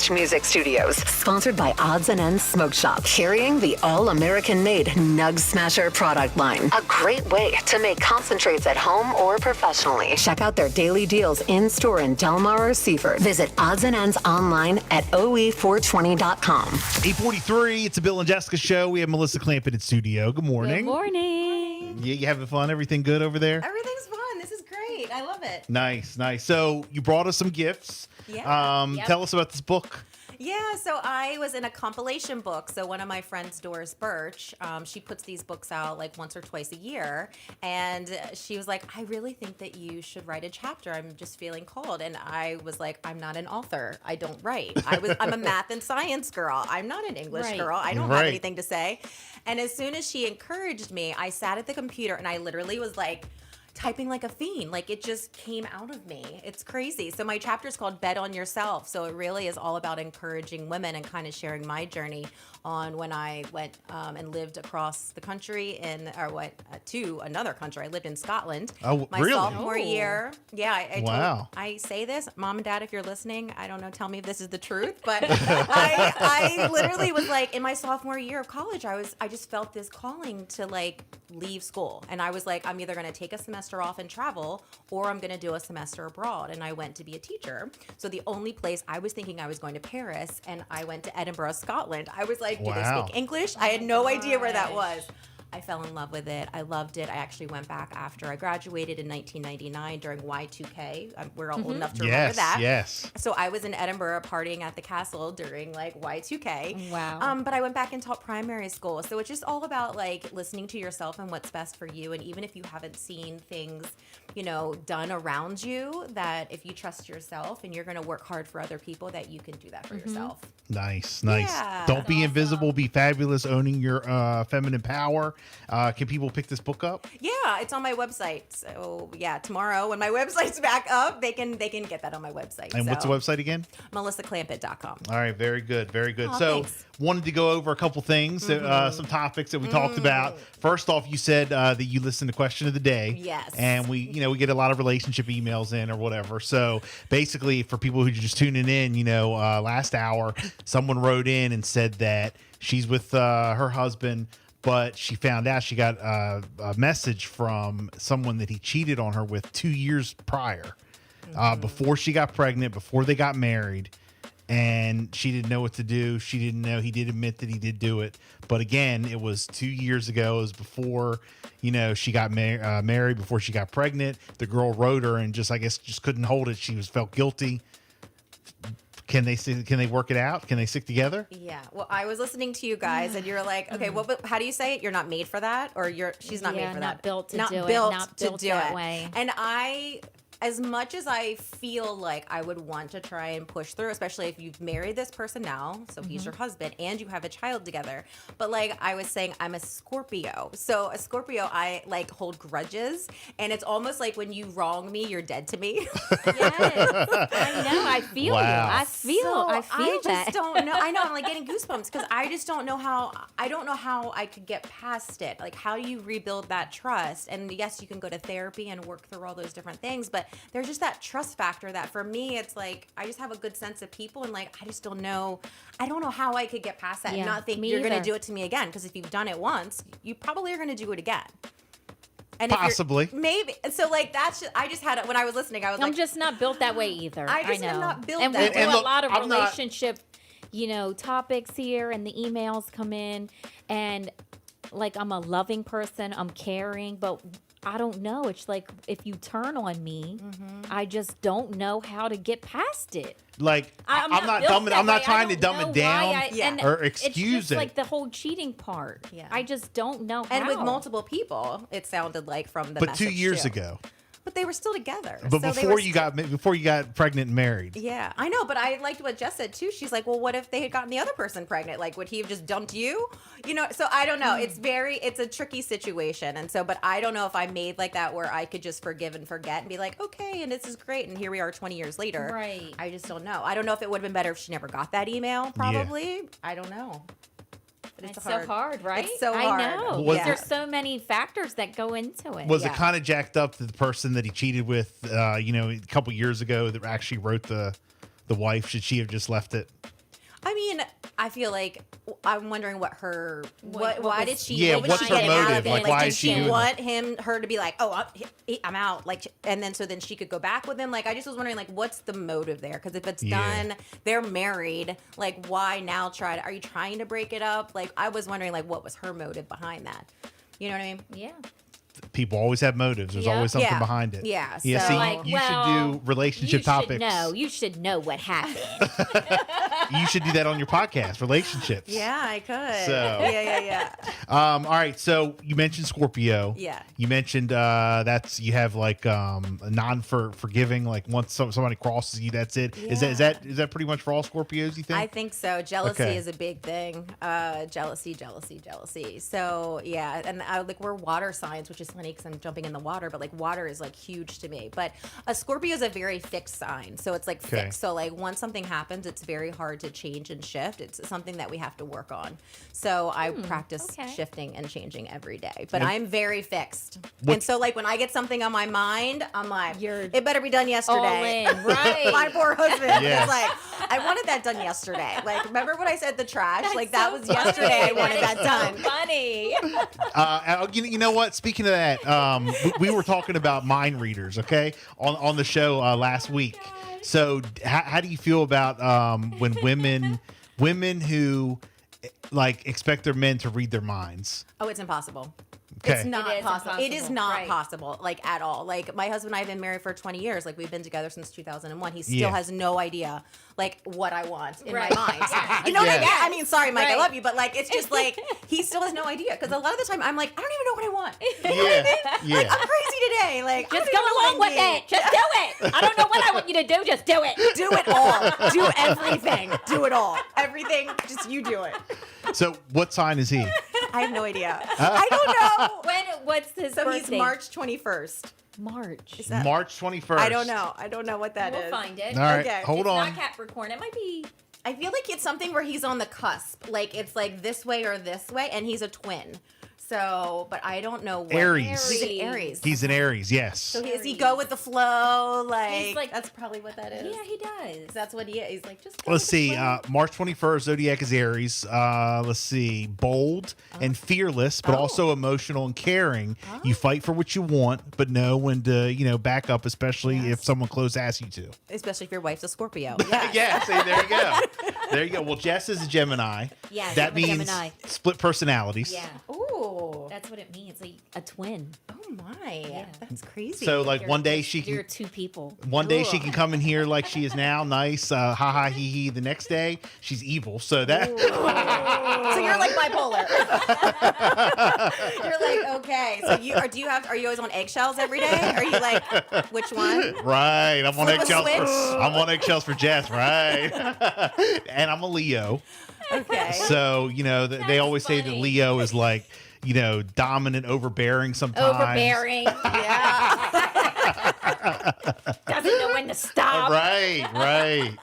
Coast Music Studios. Sponsored by Odds and Ends Smoke Shop. Carrying the all-American-made Nug Smasher product line. A great way to make concentrates at home or professionally. Check out their daily deals in-store in Delmar or Seaford. Visit Odds and Ends online at oe420.com. 8:43, it's a Bill and Jessica show. We have Melissa Clampitt in studio. Good morning. Good morning. Yeah, you having fun? Everything good over there? Everything's fun. This is great. I love it. Nice. So you brought us some gifts. Yeah. Yep. Tell us about this book. Yeah, so I was in a compilation book. So one of my friends, Doris Birch, she puts these books out like once or twice a year. And she was like, I really think that you should write a chapter. I'm just feeling called. And I was like, I'm not an author. I don't write. I'm a math and science girl. I'm not an English girl. I don't have anything to say. And as soon as she encouraged me, I sat at the computer and I literally was like, typing like a fiend. Like it just came out of me. It's crazy. So my chapter is called Bet on Yourself. So it really is all about encouraging women and kind of sharing my journey on when I went and lived across the country to another country. I lived in Scotland. Oh, my really? sophomore year. Yeah. Wow. I say this, Mom and Dad, if you're listening, I don't know, tell me if this is the truth, but I literally was like in my sophomore year of college, I just felt this calling to like leave school. And I was like, I'm either going to take a semester off and travel, or I'm going to do a semester abroad. And I went to be a teacher. So the only place I was thinking I was going to Paris, and I went to Edinburgh, Scotland. I was like, do they speak English? I had no idea where that was. I fell in love with it. I loved it. I actually went back after I graduated in 1999 during Y2K. We're all old enough to remember that. Yes. So I was in Edinburgh partying at the castle during like Y2K. Wow. But I went back and taught primary school. So it's just all about like listening to yourself and what's best for you. And even if you haven't seen things, done around you, that if you trust yourself and you're going to work hard for other people, that you can do that for yourself. Nice. Yeah. Don't be invisible, be fabulous, owning your feminine power. Can people pick this book up? Yeah, it's on my website. So yeah, tomorrow when my website's back up, they can get that on my website. And what's the website again? MelissaClampitt.com. All right, very good. Oh, So thanks. wanted to go over a couple things, some topics that we talked about. First off, you said that you listened to Question of the Day. Yes. And we get a lot of relationship emails in or whatever. So basically, for people who are just tuning in, last hour, someone wrote in and said that she's with her husband, but she found out she got a message from someone that he cheated on her with 2 years prior, before she got pregnant, before they got married. And she didn't know what to do. She didn't know. He did admit that he did do it. But again, it was 2 years ago. It was before, she got married, before she got pregnant. The girl wrote her and just couldn't hold it. She felt guilty. Can they work it out? Can they stick together? Yeah. Well, I was listening to you guys, and you're like, okay, how do you say it? You're not made for that, or she's not made for that. Not built to do it. Not built to do that it. way. And as much as I feel like I would want to try and push through, especially if you've married this person now, so he's your husband, and you have a child together. But like I was saying, I'm a Scorpio. So a Scorpio, I like hold grudges, and it's almost like when you wrong me, you're dead to me. Yes, I know. I feel you. I feel I that. just don't know. I know I'm like getting goosebumps because I just don't know how. I don't know how I could get past it. Like, how do you rebuild that trust? And yes, you can go to therapy and work through all those different things, but there's just that trust factor that for me, it's like I just have a good sense of people, and like I just don't know. I don't know how I could get past that and not think you're going to do it to me again. Because if you've done it once, you probably are going to do it again. And possibly. Maybe. So like that's just, I just had it when I was listening. I was I'm just not built that way either. I just know. am not built and that we way. do look, a lot of I'm not- relationship, topics here, and the emails come in, and like I'm a loving person, I'm caring, but I don't know. It's like if you turn on me, I just don't know how to get past it. Like I'm not trying to dumb it down or excuse it's just it. like the whole cheating part. Yeah. I just don't know how. And with multiple people, it sounded like from the But message 2 years too. ago. But they were still together. But So they before were you got pregnant and married. Yeah, I know, but I liked what Jess said too. She's like, well, what if they had gotten the other person pregnant? Like, would he have just dumped you? So I don't know. It's a tricky situation. And so, but I don't know if I made like that where I could just forgive and forget and be like, okay, and this is great. And here we are 20 years later. Right. I just don't know. I don't know if it would have been better if she never got that email, probably. I don't know. But it's so hard, right? It's so hard. I know. Was There's so many factors that go into it. Was it kind of jacked up that the person that he cheated with, a couple years ago that actually wrote the wife? Should she have just left it? mean, I feel like I'm wondering what her why was- did she Yeah, what was what's she her getting out motive? of it? Like, why did is she she doing want her to be like, oh, I'm out, like, and then so then she could go back with him? Like, I just was wondering, like, what's the motive there? Because if it's done, they're married. Like, why now are you trying to break it up? Like, I was wondering, like, what was her motive behind that? You know what I mean? Yeah. People always have motives. There's Yeah. always something Yeah. behind it. Yeah, Yeah. so- See, Like, you should do relationship topics. You should know what happened. You should do that on your podcast, relationships. Yeah, I could. So- Yeah. All right. So you mentioned Scorpio. Yeah. You mentioned you have like a non-forgiving. Like once somebody crosses you, that's it. Is that pretty much for all Scorpios? You think? I think so. Jealousy Okay. is a big thing. Jealousy. So yeah, and like we're water signs, which is funny because I'm jumping in the water, but like water is like huge to me. But a Scorpio is a very fixed sign, so it's like Okay. fixed. So like once something happens, it's very hard to change and shift. It's something that we have to work on. So I practice okay. shifting and changing every day. But Yeah. I'm very fixed, What- and so like when I get something on my mind, I'm like, You're it better be done yesterday. all in, right. My poor husband Yes. is like, I wanted that done yesterday. Like, remember when I said the trash? That's like, that so was yesterday. I funny. wanted that is done. So funny. You know what? Speaking of that, we were talking about mind readers, okay, on the show last week. So, how do you feel about when women who like expect their men to read their minds? Oh, it's impossible. Okay. It's not It is possible. It is impossible, not right. possible, like at all. Like my husband and I have been married for 20 years. Like we've been together since 2001. He still Yeah. has no idea, like what I want in Right. my mind. You know what I Yeah. mean? I mean, sorry, Mike, I Right. love you, but like it's just like he still has no idea because a lot of the time I'm like, I don't even know what I want. Yeah, I'm crazy today. Like Just I go don't even know along what with I it. Just do it. I don't know what I want you to do. Just do it. do it all. Do everything. Do it all. Everything. Just you do it. So, what sign is he? I have no idea. I don't know. What's his So birthday? he's March 21st. March. Is that- March 21st. I don't know. I don't know what that is. We'll find it. All right, Okay. hold It's on. not Capricorn. It might be. I feel like it's something where he's on the cusp. Like it's like this way or this way, and he's a twin. So, but I don't know what. Aries. He's an Aries. He's an Aries. Yes. So does he go with the flow? He's like- that's probably what that is. Yeah, he does. That's what he is. He's like just. Go Let's with the see. flow. March 21st, Zodiac is Aries. Let's see. Bold and fearless, but also emotional and caring. You fight for what you want, but know when to, back up, especially if someone close asks you to. Especially if your wife's a Scorpio. Yeah. See, there you go. There you go. Well, Jess is a Gemini. Yes, That I'm a means Gemini. split personalities. Yeah. Ooh. That's what it means. Like a twin. Oh my. Yeah. That's crazy. So, like, You're- one day she You're can. two people. One day she can come in here like she is now, nice, ha ha he he. The next day she's evil. So that So you're like bipolar. You're like, okay. So are you always on eggshells every day? Are you like, which one? right. I'm on Flip a eggshells. switch? I'm on eggshells for Jess, right? And I'm a Leo. Okay. So, they always say that funny. Leo is like, dominant, overbearing sometimes. Overbearing. Yeah. Doesn't know when to stop. Right.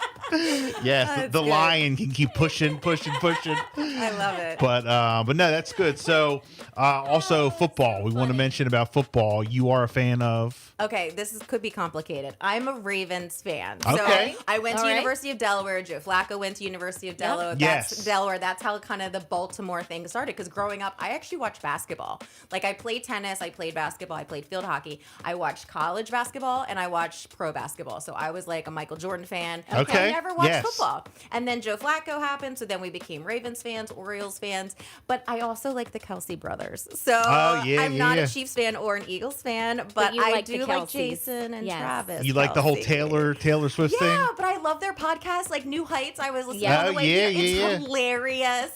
Yes, That's the good. lion can keep pushing. I love it. But no, that's good. So also football. We want to mention about football. You are a fan of. Okay, could be complicated. I'm a Ravens fan. Okay. So I went to All right. University of Delaware. Joe Flacco went to University of Delaware. Yes. Delaware. That's how kind of the Baltimore thing started. Because growing up, I actually watched basketball. Like I played tennis, I played basketball, I played field hockey. I watched college basketball and I watched pro basketball. So I was like a Michael Jordan fan. Okay. I never watched Yes. football. And then Joe Flacco happened. So then we became Ravens fans, Orioles fans. But I also like the Kelsey brothers. So Oh, yeah, I'm yeah, not yeah. a Chiefs fan or an Eagles fan. But you I like the do like Kelceys. Jason and Yes. Travis. You like the whole Kelce. Taylor Swift thing? Yeah, but I love their podcast, like New Heights. I was listening Yeah. all the Oh, way yeah, here. It's yeah. hilarious.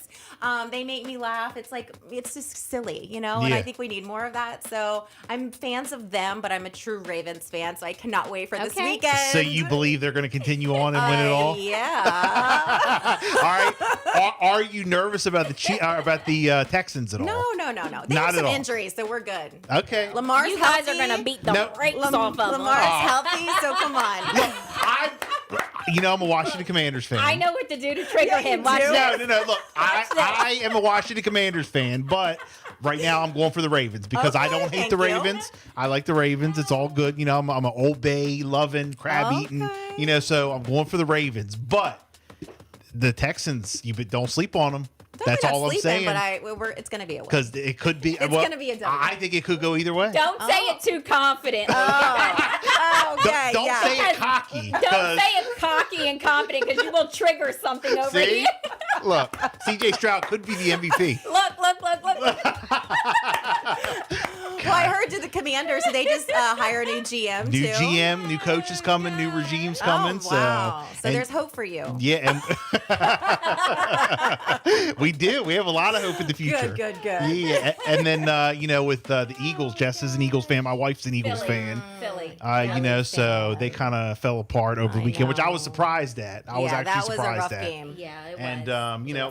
They make me laugh. It's just silly, And I Yeah. think we need more of that. So I'm fans of them, but I'm a true Ravens fan. So I cannot wait for this Okay. weekend. So you believe they're going to continue on and win it all? Yeah. All right. Are you nervous about the Texans at all? No. They Not have at some all. injuries, so we're good. Okay. Lamar's You guys healthy. are gonna beat the No. brakes off of them. Lamar's healthy, so come on. I'm a Washington Commanders fan. I know what to do to trigger Yeah, you him. Watch do. this. No. Look, I am a Washington Commanders fan, but right now I'm going for the Ravens because I Okay, don't hate thank the you. Ravens. I like the Ravens. It's all good. I'm an Old Bay loving, crab eating. Okay. So I'm going for the Ravens. But the Texans, you don't sleep on them. That's Definitely all not I'm saying. But it's going to be a win. Because it could be. It's gonna be a W. I think it could go either way. Don't say it too confidently. Okay, Don't yeah. say it cocky. Don't say it cocky and confident because you will trigger something over See? here. Look, CJ Stroud could be the MVP. Look. Well, I heard the Commanders, they just hire a new GM, New too. GM, new coaches coming, new regimes coming. Oh, wow. So and- there's hope for you. Yeah, and we do. We have a lot of hope in the future. Good. Yeah, and then with the Eagles, Jess is an Eagles fan. My wife's an Eagles fan. Philly. So they kind of fell apart over the weekend, which I was surprised at. I was actually that was surprised a rough at. game. Yeah, it was. And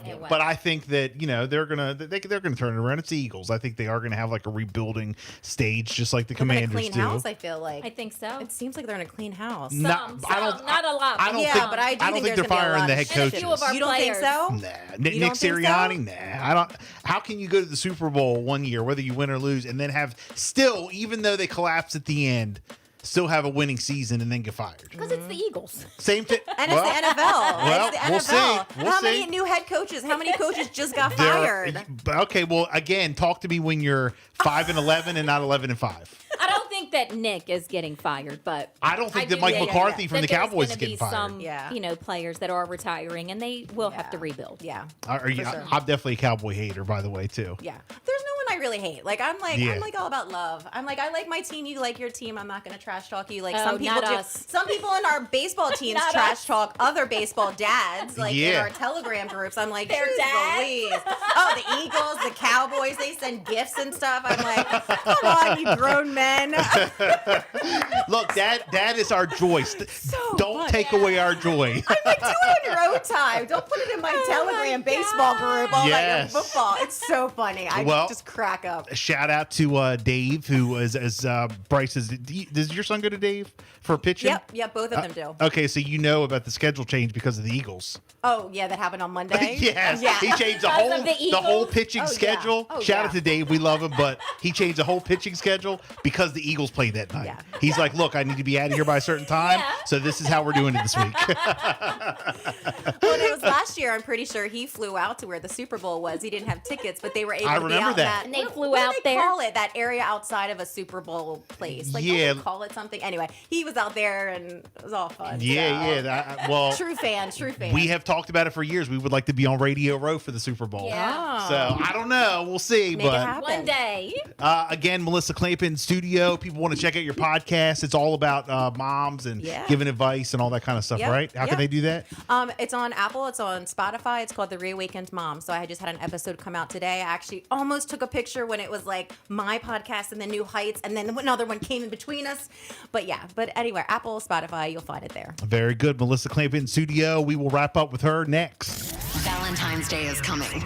It was. but I think that they're gonna turn it around. It's the Eagles. I think they are gonna have like a rebuilding stage, just like the They're in a Commanders clean do. house, I feel like. I think so. It seems like they're in a clean house. Some, not a lot. I don't Yeah, think, but I do don't think think there's they're gonna be a firing lot the of head shit. And a coaches. few of our You don't think players. so? Nah, Nick don't think so? Sirianni. Nah, I don't. How can you go to the Super Bowl one year, whether you win or lose, and then have still, even though they collapse at the end, still have a winning season and then get fired? Because it's the Eagles. Same thing. And it's the NFL. well, It's the we'll NFL. see. We'll How see. many new head coaches? How many coaches just got fired? Okay, well, again, talk to me when you're 5-11 and not 11-5. I don't think that Nick is getting fired, but I don't think that do Mike think McCarthy from that the there's Cowboys gonna is getting be fired. Some, Yeah. players that are retiring, and they will have to rebuild. Yeah. Are you, for sure. I'm definitely a Cowboy hater, by the way, too. Yeah. There's no one I really hate. Like I'm Yeah. all about love. I'm like, I like my team, you like your team. I'm not gonna trash talk you. Like Oh, some people not do. us. Some people in our baseball teams Not trash us. talk other baseball dads, like in Yeah. our Telegram groups. I'm like, Their "Jeez dads? Louise." Oh, the Eagles, the Cowboys, they send gifts and stuff. I'm like, come on, you grown men. Look, Dad is our joy. Don't fun. take away our joy. I'm like, do it on your own time. Don't put it in my Telegram baseball group all Yes. about your football. It's so funny. I Well, just crack up. Shout out to Dave, who is as Bryce is. Does your son go to Dave for pitching? Yep, both of them do. Okay, so you know about the schedule change because of the Eagles. Oh, yeah, that happened on Monday. Yes, Yeah. he changed Because of the the whole Eagles? pitching Oh, yeah. schedule. Oh, Shout out yeah. to Dave, we love him, but he changed the whole pitching schedule because the Eagles played that night. Yeah. He's like, look, I need to be out of here by a certain time, Yeah. so this is how we're doing it this week. Well, it was last year. I'm pretty sure he flew out to where the Super Bowl was. He didn't have tickets, but they were able I to be remember out that. And they what- flew what do out they there? call it? That area outside of a Super Bowl place. Like, Yeah. don't they call it something? Anyway, he was out there and it was all fun. Yeah. Well, True fan. we have talked about it for years. We would like to be on Radio Row for the Super Bowl. Yeah. So I don't know. We'll see. Make it but happen. One day. again, Melissa Clampitt in studio. People want to check out your podcast. It's all about moms and Yeah. giving advice and all that kind of stuff, Yep, right? How can yep. they do that? It's on Apple. It's on Spotify. It's called The Reawakened Mom. So I just had an episode come out today. I actually almost took a picture when it was like my podcast and then New Heights, and then another one came in between us. But yeah, anyway, Apple, Spotify, you'll find it there. Very good. Melissa Clampitt in studio. We will wrap up with her next. Valentine's Day is coming.